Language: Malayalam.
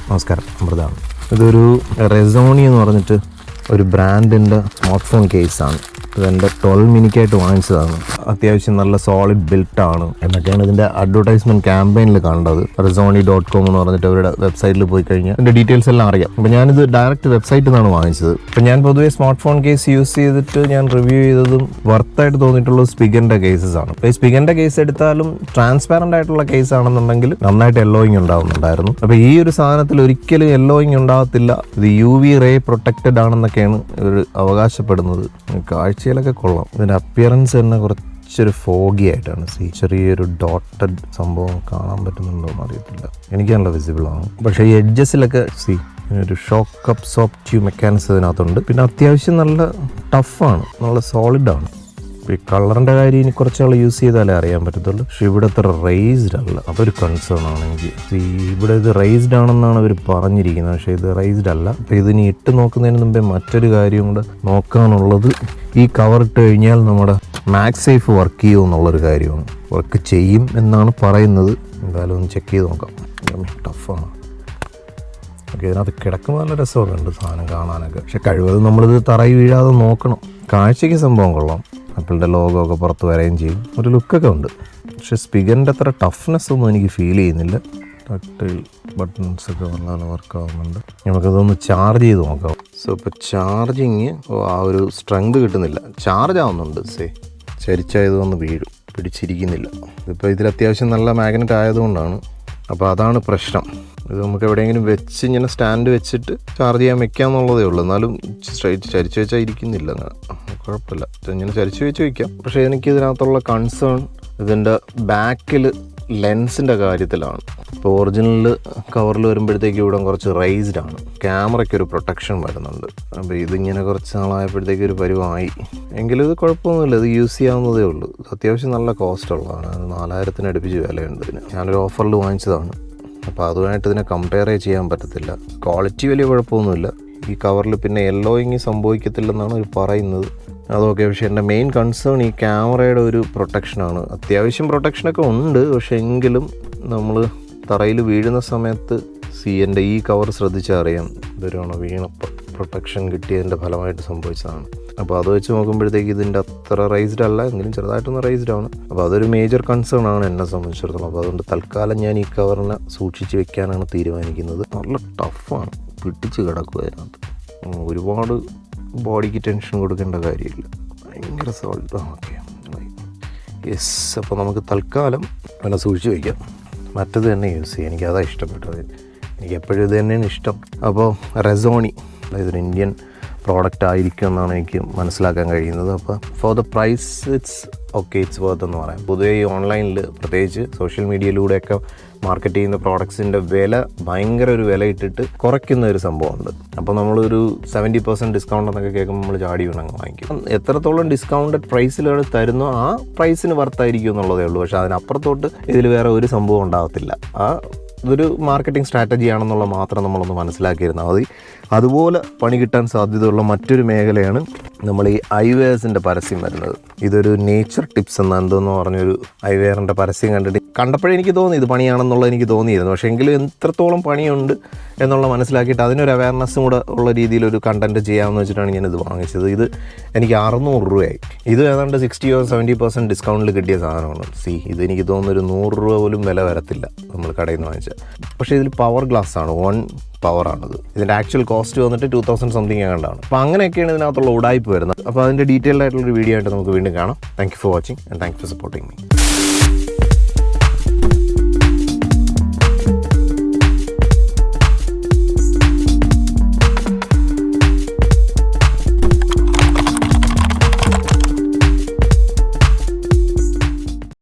നമസ്കാരം, അമൃതാണ്. ഇതൊരു റെസോണി എന്ന് പറഞ്ഞിട്ട് ഒരു ബ്രാൻഡിൻ്റെ സ്മാർട്ട് ഫോൺ കേസാണ്. ഇതെൻ്റെ 12 മിനിക്കായിട്ട് വാങ്ങിച്ചതാണ്. അത്യാവശ്യം നല്ല സോളിഡ് ബിൽട്ടാണ് എന്നൊക്കെയാണ് ഇതിൻ്റെ അഡ്വർടൈസ്മെൻറ്റ് ക്യാമ്പയിനിൽ കണ്ടത്. Rezoni.com എന്ന് പറഞ്ഞിട്ട് അവരുടെ വെബ്സൈറ്റിൽ പോയി കഴിഞ്ഞാൽ ഇതിൻ്റെ ഡീറ്റെയിൽസ് എല്ലാം അറിയാം. അപ്പോൾ ഞാനിത് ഡയറക്റ്റ് വെബ്സൈറ്റിൽ നിന്നാണ് വാങ്ങിച്ചത്. അപ്പോൾ ഞാൻ പൊതുവേ സ്മാർട്ട് ഫോൺ കേസ് യൂസ് ചെയ്തിട്ട് ഞാൻ റിവ്യൂ ചെയ്തതും വർത്തായിട്ട് തോന്നിയിട്ടുള്ളത് സ്പിഗറിൻ്റെ കേസസ് ആണ്. അപ്പോൾ ഈ സ്പിഗറിൻ്റെ കേസ് എടുത്താലും ട്രാൻസ്പാരൻ്റ് ആയിട്ടുള്ള കേസ് ആണെന്നുണ്ടെങ്കിൽ നന്നായിട്ട് യെല്ലോയിങ് ഉണ്ടാവുന്നുണ്ടായിരുന്നു. അപ്പോൾ ഈ ഒരു സാധനത്തിൽ ഒരിക്കലും യെല്ലോയിങ് ഉണ്ടാകത്തില്ല. ഇത് UV റേ പ്രൊട്ടക്റ്റഡ് ആണെന്നൊക്കെയാണ് ഇവർ അവകാശപ്പെടുന്നത്. കാഴ്ചയിലൊക്കെ കൊള്ളാം. ഇതിൻ്റെ അപ്പിയറൻസ് തന്നെ കുറച്ചൊരു ഫോഗി ആയിട്ടാണ്. ചെറിയൊരു ഡോട്ടഡ് സംഭവം കാണാൻ പറ്റുന്നുണ്ടോ എന്ന് അറിയത്തില്ല. എനിക്ക് നല്ല വിസിബിൾ ആണ്. പക്ഷേ ഈ എഡ്ജസിലൊക്കെ ഒരു ഷോക്ക് അബ്സോർബ് ട്യൂബ് മെക്കാനിസം ഇതിനകത്തുണ്ട്. പിന്നെ അത്യാവശ്യം നല്ല ടഫാണ്, നല്ല സോളിഡാണ്. ഈ കളറിൻ്റെ കാര്യം ഇനി കുറച്ചാൾ യൂസ് ചെയ്താലേ അറിയാൻ പറ്റത്തുള്ളൂ. പക്ഷെ ഇവിടെ അത്ര റേസ്ഡ് അല്ല, അതൊരു കൺസേൺ ആണ് എനിക്ക്. ഇവിടെ ഇത് റേസ്ഡ് ആണെന്നാണ് അവർ പറഞ്ഞിരിക്കുന്നത്, പക്ഷേ ഇത് റേസ്ഡ് അല്ല. അപ്പോൾ ഇതിനി ഇട്ട് നോക്കുന്നതിന് മുമ്പേ മറ്റൊരു കാര്യം കൂടെ നോക്കാനുള്ളത്, ഈ കവർ ഇട്ട് കഴിഞ്ഞാൽ നമ്മുടെ മാഗ്സേഫ് വർക്ക് ചെയ്യുമോ എന്നുള്ളൊരു കാര്യമാണ്. വർക്ക് ചെയ്യും എന്നാണ് പറയുന്നത്. എന്തായാലും ഒന്ന് ചെക്ക് ചെയ്ത് നോക്കാം. ടഫാണ്. ഓക്കെ, ഇതിനകത്ത് കിടക്കുമ്പോൾ നല്ല രസമൊക്കെ ഉണ്ട് സാധനം കാണാനൊക്കെ. പക്ഷെ കഴിവതും നമ്മളിത് തറയിൽ വീഴാതെ നോക്കണം. കാഴ്ചയ്ക്ക് സംഭവം കൊള്ളാം. ആപ്പിളിൻ്റെ ലോഗോ ഒക്കെ പുറത്ത് വരികയും ചെയ്യും. ഒരു ലുക്കൊക്കെ ഉണ്ട്. പക്ഷെ സ്പിഗറിൻ്റെ അത്ര ടഫ്നെസ് ഒന്നും എനിക്ക് ഫീൽ ചെയ്യുന്നില്ല. ടക്ടൈൽ ബട്ടൺസ് ഒക്കെ നല്ല വർക്ക് ആവുന്നുണ്ട്. നമുക്കതൊന്ന് ചാർജ് ചെയ്ത് നോക്കാം. സോ ഇപ്പോൾ ചാർജിങ് ആ ഒരു സ്ട്രെങ്ത് കിട്ടുന്നില്ല. ചാർജ് ആവുന്നുണ്ട്. ചരിച്ചായത് വന്ന് വീഴും, പിടിച്ചിരിക്കുന്നില്ല. ഇതിപ്പോൾ ഇതിൽ അത്യാവശ്യം നല്ല മാഗ്നറ്റ് ആയതുകൊണ്ടാണ്. അപ്പോൾ അതാണ് പ്രശ്നം. ഇത് നമുക്ക് എവിടെയെങ്കിലും വെച്ച് ഇങ്ങനെ സ്റ്റാൻഡ് വെച്ചിട്ട് ചാർജ് ചെയ്യാൻ വെക്കാമെന്നുള്ളതേ ഉള്ളൂ. എന്നാലും സ്ട്രൈറ്റ് ചരിച്ച് വെച്ചാൽ ഇരിക്കുന്നില്ല. കുഴപ്പമില്ല, ഇങ്ങനെ ചരിച്ച് വെച്ച് വയ്ക്കാം. പക്ഷേ എനിക്ക് ഇതിനകത്തുള്ള കൺസേൺ ഇതിൻ്റെ ബാക്കിൽ ലെൻസിൻ്റെ കാര്യത്തിലാണ്. ഇപ്പോൾ ഒറിജിനൽ കവറിൽ വരുമ്പോഴത്തേക്ക് ഇവിടെ കുറച്ച് റൈസ്ഡ് ആണ്. ക്യാമറയ്ക്കൊരു പ്രൊട്ടക്ഷൻ വരുന്നുണ്ട്. അപ്പോൾ ഇതിങ്ങനെ കുറച്ച് നാളായപ്പോഴത്തേക്ക് ഒരു പരുവമായി. എങ്കിലും ഇത് കുഴപ്പമൊന്നുമില്ല, ഇത് യൂസ് ചെയ്യാവുന്നതേ ഉള്ളൂ. അത്യാവശ്യം നല്ല കോസ്റ്റ് ഉള്ളതാണ്. 4000 അടുപ്പിച്ച് വിലയുണ്ട് ഇതിന്. ഞാനൊരു ഓഫറിൽ വാങ്ങിച്ചതാണ്. അപ്പോൾ അതുമായിട്ട് ഇതിനെ കമ്പയറേ ചെയ്യാൻ പറ്റത്തില്ല. ക്വാളിറ്റി വലിയ കുഴപ്പമൊന്നുമില്ല. ഈ കവറിൽ പിന്നെ യെല്ലോയിങ് സംഭവിക്കത്തില്ലെന്നാണ് അവർ പറയുന്നത്. അതൊക്കെ. പക്ഷേ എൻ്റെ മെയിൻ കൺസേൺ ഈ ക്യാമറയുടെ ഒരു പ്രൊട്ടക്ഷനാണ്. അത്യാവശ്യം പ്രൊട്ടക്ഷനൊക്കെ ഉണ്ട്. പക്ഷേ എങ്കിലും നമ്മൾ തറയിൽ വീഴുന്ന സമയത്ത് എൻ്റെ ഈ കവർ ശ്രദ്ധിച്ചാൽ അറിയാം ഇതൊരാണോ വീണപ്പോൾ പ്രൊട്ടക്ഷൻ കിട്ടിയതിൻ്റെ ഫലമായിട്ട് സംഭവിച്ചതാണ്. അപ്പോൾ അത് വെച്ച് നോക്കുമ്പോഴത്തേക്ക് ഇതിൻ്റെ അത്ര റൈസ്ഡ് അല്ല, എങ്കിലും ചെറുതായിട്ടൊന്ന് റൈസ്ഡ് ആണ്. അപ്പോൾ അതൊരു മേജർ കൺസേൺ ആണ് എന്നെ സംബന്ധിച്ചിടത്തോളം. അപ്പോൾ അതുകൊണ്ട് തൽക്കാലം ഞാൻ ഈ കവറിനെ സൂക്ഷിച്ച് വെക്കാനാണ് തീരുമാനിക്കുന്നത്. നല്ല ടഫാണ്, പിടിച്ച് കിടക്കുക അതിനകത്ത്. ഒരുപാട് ബോഡിക്ക് ടെൻഷൻ കൊടുക്കേണ്ട കാര്യമില്ല. ഭയങ്കര സോൾഡ്. Okay, yes. അപ്പോൾ നമുക്ക് തൽക്കാലം അതിനെ സൂക്ഷിച്ച് വയ്ക്കാം. മറ്റത് തന്നെ യൂസ് ചെയ്യാം. എനിക്കതാണ് ഇഷ്ടപ്പെട്ടത്. എനിക്ക് എപ്പോഴും ഇത് തന്നെയാണ് ഇഷ്ടം. അപ്പോൾ Rezoni ഇതൊരു ഇന്ത്യൻ പ്രോഡക്റ്റ് ആയിരിക്കും എന്നാണ് എനിക്ക് മനസ്സിലാക്കാൻ കഴിയുന്നത്. അപ്പോൾ for the price it's okay, it's worth എന്ന് പറയാം. പൊതുവേ ഈ ഓൺലൈനിൽ പ്രത്യേകിച്ച് സോഷ്യൽ മീഡിയയിലൂടെയൊക്കെ മാർക്കറ്റ് ചെയ്യുന്ന പ്രോഡക്ട്സിൻ്റെ വില ഭയങ്കര ഒരു വില ഇട്ടിട്ട് കുറയ്ക്കുന്ന ഒരു സംഭവമുണ്ട്. അപ്പോൾ നമ്മളൊരു 70% ഡിസ്കൗണ്ട് എന്നൊക്കെ കേൾക്കുമ്പോൾ നമ്മൾ ചാടി വീണങ്ങ് വാങ്ങിക്കും. എത്രത്തോളം ഡിസ്കൗണ്ടഡ് പ്രൈസിലാണ് തരുന്നോ ആ പ്രൈസിന് വർത്തായിരിക്കും എന്നുള്ളതേ ഉള്ളൂ. പക്ഷേ അതിനപ്പുറത്തോട്ട് ഇതിൽ വേറെ ഒരു സംഭവം ഉണ്ടാകത്തില്ല. ഇതൊരു മാർക്കറ്റിംഗ് സ്ട്രാറ്റജി ആണെന്നുള്ള മാത്രം നമ്മളൊന്ന് മനസ്സിലാക്കിയിരുന്നാൽ മതി. അതുപോലെ പണി കിട്ടാൻ സാധ്യതയുള്ള മറ്റൊരു മേഖലയാണ് നമ്മൾ ഈ ഐവെയർസിൻ്റെ പരസ്യം വരുന്നത്. ഇതൊരു നേച്ചർ ടിപ്സ് എന്തോന്ന് പറഞ്ഞൊരു ഐവെയറിൻ്റെ പരസ്യം കണ്ടപ്പോഴേ എനിക്ക് തോന്നി ഇത് പണിയാണെന്നുള്ളത് എനിക്ക് തോന്നിയിരുന്നു. പക്ഷേ എങ്കിലും എത്രത്തോളം പണിയുണ്ട് എന്നുള്ള മനസ്സിലാക്കിയിട്ട് അതിനൊരു അവയർനെസ്സും കൂടെ ഉള്ള രീതിയിലൊരു കണ്ടൻറ്റ് ചെയ്യാമെന്ന് വെച്ചിട്ടാണ് ഞാനിത് വാങ്ങിച്ചത്. ഇത് എനിക്ക് 600 രൂപയായി. ഇത് ഏതാണ്ട് 60 or 70% ഡിസ്കൗണ്ടിൽ കിട്ടിയ സാധനമാണ്. ഇത് എനിക്ക് തോന്നുന്നൊരു 100 രൂപ പോലും വില വരത്തില്ല നമ്മൾ കടയിൽ നിന്ന് വാങ്ങിച്ചാൽ. പക്ഷേ ഇതിൽ പവർ ഗ്ലാസ് ആണ്, 1 പവറാണത്. ഇതിൻ്റെ ആക്ച്വൽ കോസ്റ്റ് വന്നിട്ട് 2000 സംതിങ് എങ്ങാണ്ടാണ്. അപ്പോൾ അങ്ങനെയൊക്കെയാണ് ഇതിനകത്തുള്ള ഉടായ്പ വരുന്നത്. അപ്പോൾ അതിൻ്റെ ഡീറ്റെയിൽഡ് ആയിട്ടുള്ളൊരു വീഡിയോ ആയിട്ട് നമുക്ക് വീണ്ടും കാണാം. Thank you for watching and thank you for supporting me.